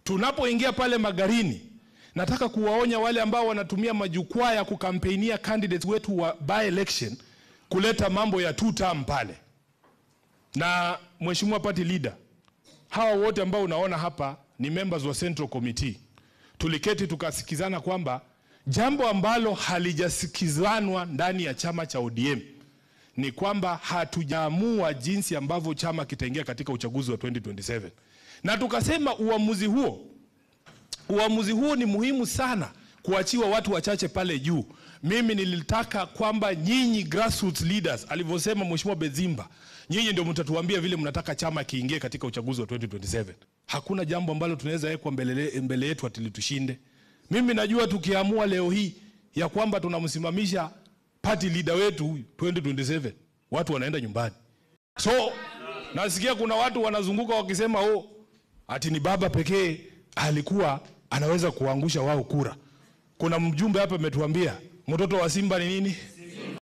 Tunapoingia pale Magarini, nataka kuwaonya wale ambao wanatumia majukwaa ya kukampeinia candidates wetu wa by election kuleta mambo ya two term pale. Na Mheshimiwa Party Leader, hawa wote ambao unaona hapa ni members wa Central Committee. Tuliketi tukasikizana kwamba jambo ambalo halijasikizanwa ndani ya chama cha ODM ni kwamba hatujaamua jinsi ambavyo chama kitaingia katika uchaguzi wa 2027. Na tukasema uamuzi huo ni muhimu sana kuachiwa watu wachache pale juu. Mimi nilitaka kwamba nyinyi grassroots leaders, alivyosema Mheshimiwa Bezimba, nyinyi ndio mtatuambia vile mnataka chama kiingie katika uchaguzi wa 2027. Hakuna jambo ambalo tunaweza weka mbele yetu atili tushinde. Mimi najua tukiamua leo hii ya kwamba tunamsimamisha party leader wetu 2027, watu wanaenda nyumbani. So nasikia kuna watu wanazunguka wakisema ati ni baba pekee alikuwa anaweza kuangusha wao kura. Kuna mjumbe hapa ametuambia mtoto wa Simba ni nini?